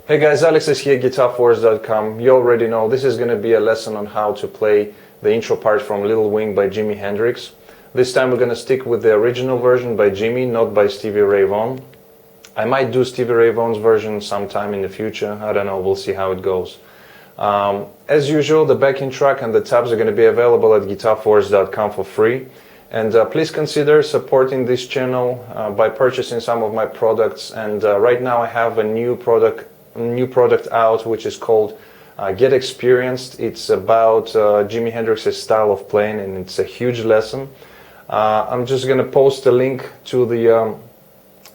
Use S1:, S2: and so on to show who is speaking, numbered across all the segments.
S1: Hey guys, Alex is here, GuitarForce.com. You already know this is going to be a lesson on how to play the intro part from Little Wing by Jimi Hendrix. This time we're going to stick with the original version by Jimi, not by Stevie Ray Vaughan. I might do Stevie Ray Vaughan's version sometime in the future. I don't know, we'll see how it goes. As usual, the backing track and the tabs are going to be available at GuitarForce.com for free. And please consider supporting this channel by purchasing some of my products. And right now I have a new product out, which is called Get Experienced. It's about Jimi Hendrix's style of playing, and it's a huge lesson. I'm just going to post a link to the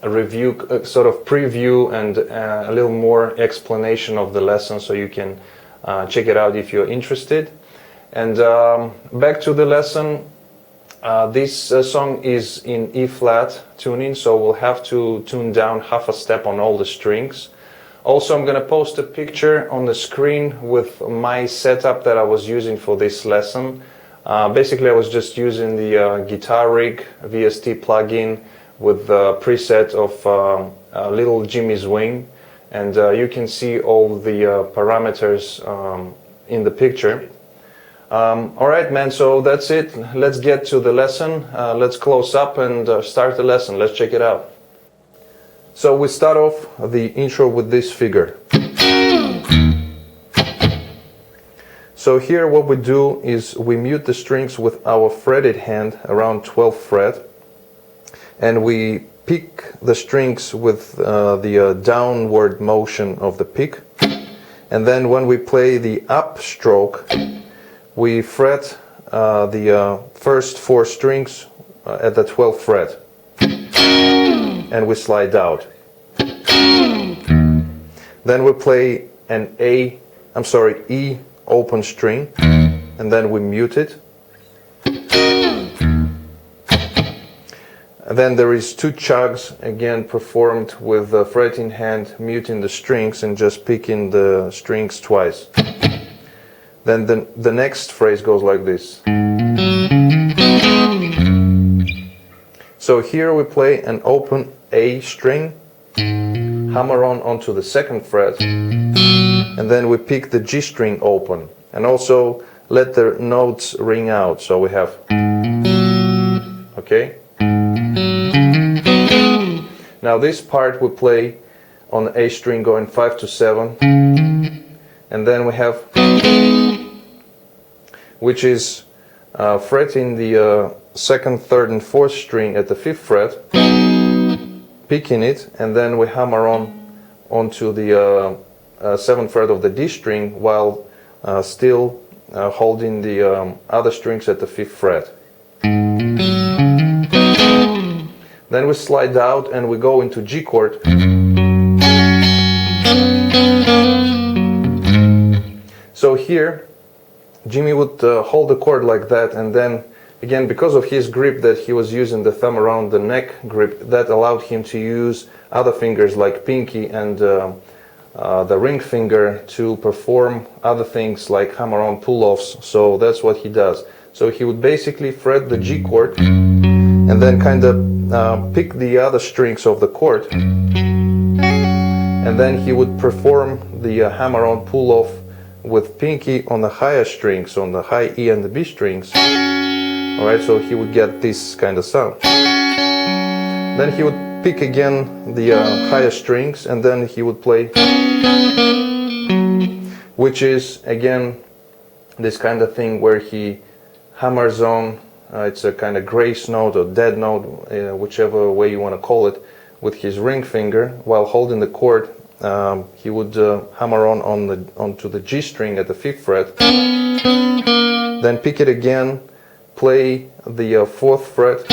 S1: review, sort of preview, and a little more explanation of the lesson, so you can check it out if you're interested. And back to the lesson. This song is in E flat tuning, so we'll have to tune down half a step on all the strings. Also, I'm going to post a picture on the screen with my setup that I was using for this lesson. Basically, I was just using the Guitar Rig VST plugin with the preset of Little Jimi's Wing, and you can see all the parameters in the picture. Alright, man, so that's it. Let's get to the lesson. Let's close up and start the lesson. Let's check it out. So we start off the intro with this figure. So here what we do is we mute the strings with our fretted hand around 12th fret, and we pick the strings with the downward motion of the pick, and then when we play the up stroke, we fret the first 4 strings at the 12th fret, and we slide out. Then we play an E open string, and then we mute it. And then there is 2 chugs, again performed with the fretting hand, muting the strings and just picking the strings twice. Then the next phrase goes like this. So here we play an open A string, hammer on onto the 2nd fret, and then we pick the G string open, and also let the notes ring out. So we have, okay? Now this part we play on the A string going 5 to 7, and then we have, which is fretting the 2nd, 3rd and 4th string at the 5th fret, picking it, and then we hammer onto the 7th fret of the D string while still holding the other strings at the 5th fret. Then we slide out and we go into G chord. So here Jimi would hold the chord like that, and then again, because of his grip that he was using, the thumb around the neck grip, that allowed him to use other fingers like pinky and the ring finger to perform other things like hammer-on pull-offs. So that's what he does. So he would basically fret the G chord and then kind of pick the other strings of the chord, and then he would perform the hammer-on pull-off with pinky on the higher strings, on the high E and the B strings. Alright, so he would get this kind of sound. Then he would pick again the higher strings, and then he would play, which is again this kind of thing where he hammers on, it's a kind of grace note or dead note, whichever way you want to call it, with his ring finger while holding the chord. He would hammer onto the G string at the 5th fret, then pick it again, play the 4th fret,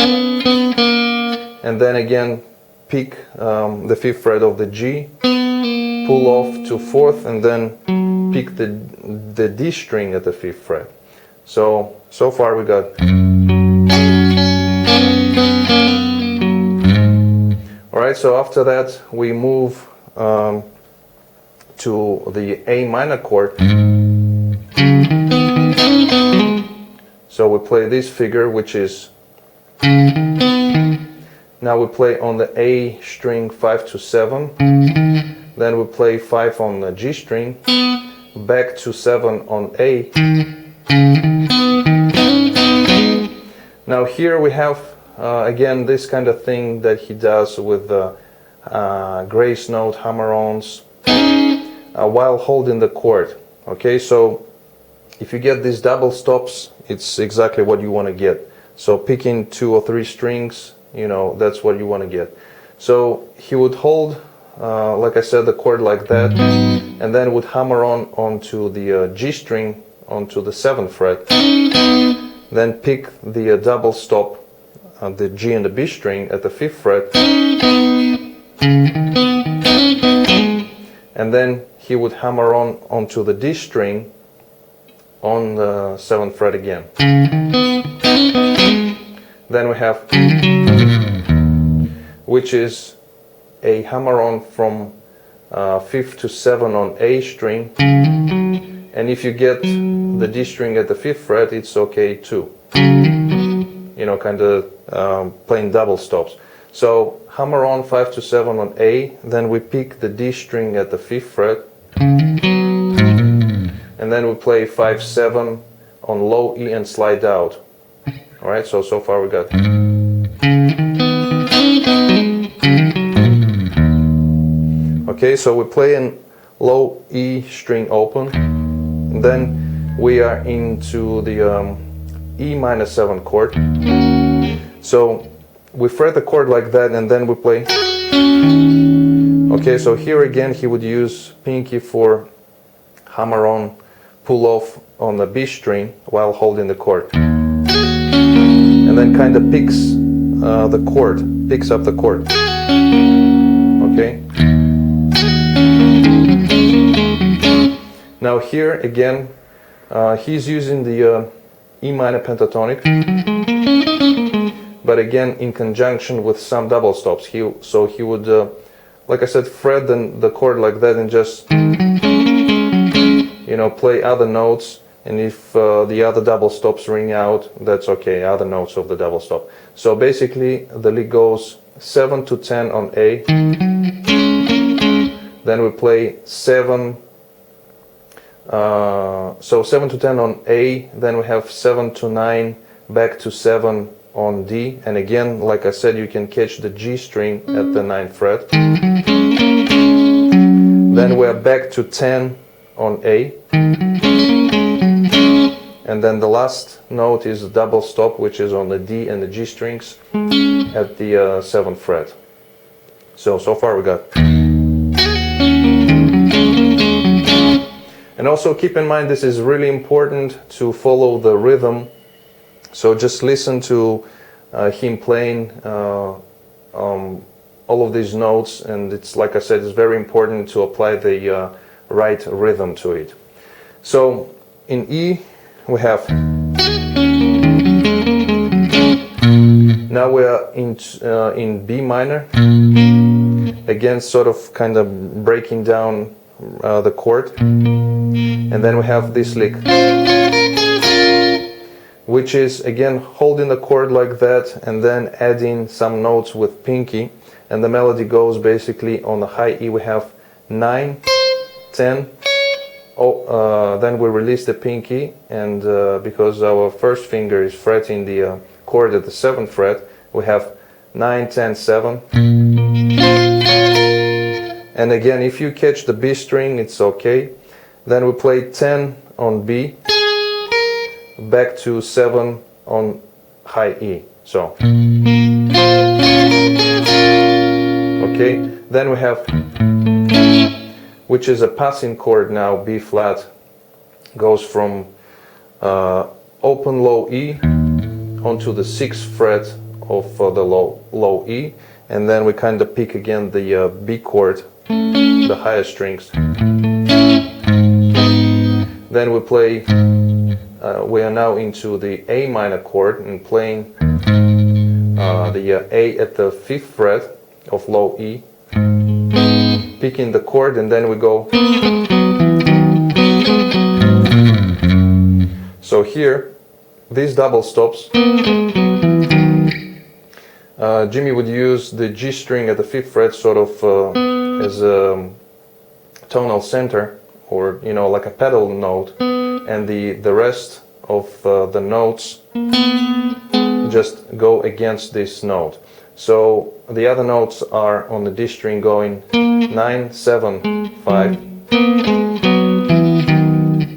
S1: and then again pick the 5th fret of the G, pull off to 4th, and then pick the D string at the 5th fret. So far we got. Alright, so after that we move to the A minor chord. So we play this figure, which is, now we play on the A string 5 to 7, then we play 5 on the G string, back to 7 on A. Now here we have again this kind of thing that he does with the grace note hammer-ons while holding the chord. Okay, so if you get these double stops, it's exactly what you want to get. So picking 2 or 3 strings, you know, that's what you want to get. So he would hold, like I said, the chord like that, and then would hammer on onto the G string, onto the 7th fret, then pick the double stop on the G and the B string at the 5th fret, and then he would hammer on onto the D string on the 7th fret again. Then we have, which is a hammer on from 5th to 7 on A string, and if you get the D string at the 5th fret, it's okay too. You know, kind of playing double stops. So hammer on 5 to 7 on A, then we pick the D string at the 5th fret, and then we play 5, 7 on low E and slide out. Alright, so far we got. Okay, so we play in low E string open, and then we are into the E minor 7 chord. So we fret the chord like that, and then we play. Okay, so here again he would use pinky for hammer on, pull off on the B string while holding the chord, and then kind of picks the chord, picks up the chord. Okay. Now here again, he's using the E minor pentatonic, but again in conjunction with some double stops. So he would, like I said, fret the chord like that and just, you know, play other notes. And if the other double stops ring out, that's okay, other notes of the double stop. So basically the lick goes 7 to 10 on A, then we play 7, so 7 to 10 on A, then we have 7 to 9, back to 7 on D, and again, like I said, you can catch the G string at the 9th fret. Then we're back to 10 on A, and then the last note is a double stop, which is on the D and the G strings at the 7th fret. So far we got. And also keep in mind, this is really important to follow the rhythm. So just listen to him playing all of these notes, and it's, like I said, it's very important to apply the right rhythm to it. So in E we have, now we are in B minor, again sort of kind of breaking down the chord, and then we have this lick, which is again holding the chord like that and then adding some notes with pinky, and the melody goes basically on the high E. We have 9, 10, then we release the pinky, and because our first finger is fretting the chord at the 7th fret, we have 9, 10, 7. And again, if you catch the B string, it's okay. Then we play 10 on B, back to 7 on high E. So, okay. Then we have, which is a passing chord now, B flat, goes from open low E onto the 6th fret of the low E, and then we kind of pick again the B chord, the higher strings. Then we play, we are now into the A minor chord and playing the A at the 5th fret of low E, picking the chord, and then we go. So here, these double stops, Jimmy would use the G string at the 5th fret sort of as tonal center, or you know, like a pedal note, and the rest of the notes just go against this note. So the other notes are on the D string going 9, 7, 5,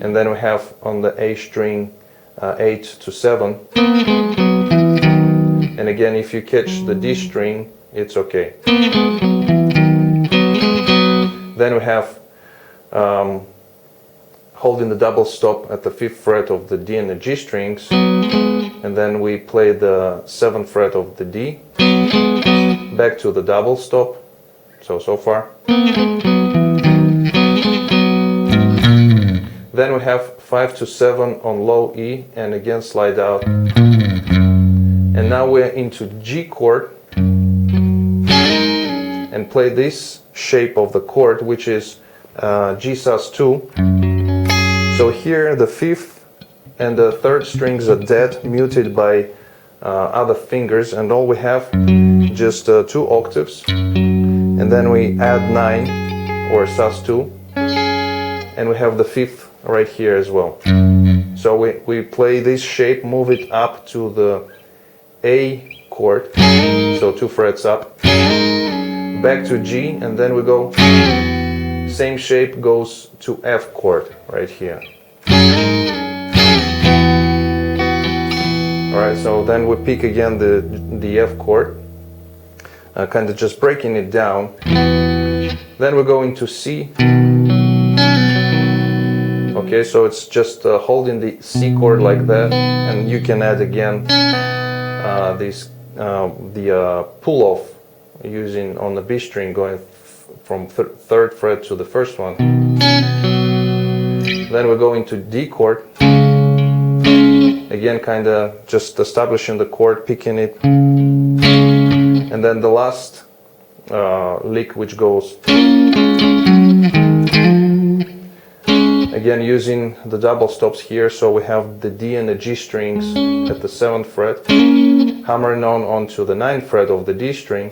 S1: and then we have on the A string 8 to 7, and again if you catch the D string it's okay. Then we have holding the double stop at the 5th fret of the D and the G strings, and then we play the 7th fret of the D, back to the double stop, so far. Then we have 5 to 7 on low E, and again slide out. And now we're into G chord, and play this shape of the chord, which is G sus2. So here the 5th and the 3rd strings are dead, muted by other fingers, and all we have just 2 octaves, and then we add 9 or sus2, and we have the 5th right here as well. So we play this shape, move it up to the A chord, so 2 frets up, back to G, and then we go, same shape goes to F chord right here. Alright, so then we pick again the F chord, kind of just breaking it down. Then we go into C. Okay, so it's just holding the C chord like that, and you can add again the pull off using on the B string, going from 3rd fret to the 1st one. Then we go into D chord, again kind of just establishing the chord, picking it, and then the last lick, which goes again using the double stops here. So we have the D and the G strings at the 7th fret, hammering onto the 9th fret of the D string,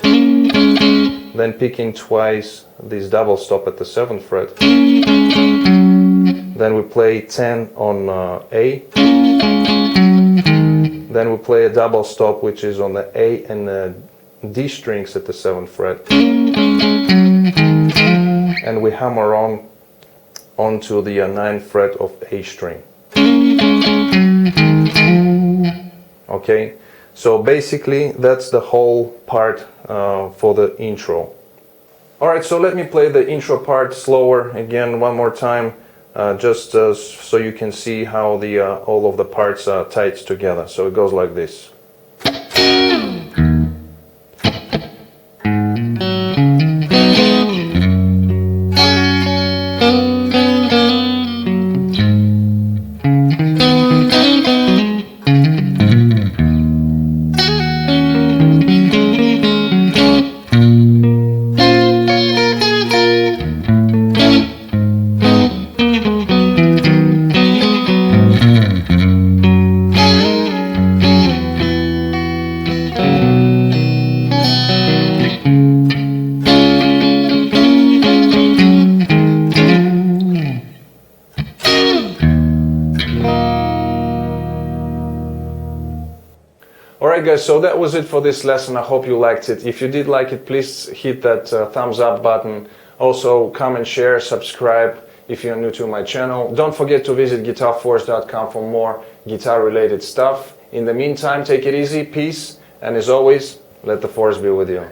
S1: then picking twice this double stop at the 7th fret. Then we play 10 on A. Then we play a double stop, which is on the A and the D strings at the 7th fret, and we hammer onto the 9th fret of A string. Okay, so basically that's the whole part for the intro. Alright, so let me play the intro part slower again one more time, just so you can see how the all of the parts are tied together. So it goes like this. Alright guys, so that was it for this lesson. I hope you liked it. If you did like it, please hit that thumbs up button. Also, comment, share, subscribe if you're new to my channel. Don't forget to visit GuitarForce.com for more guitar related stuff. In the meantime, take it easy, peace, and as always, let the force be with you.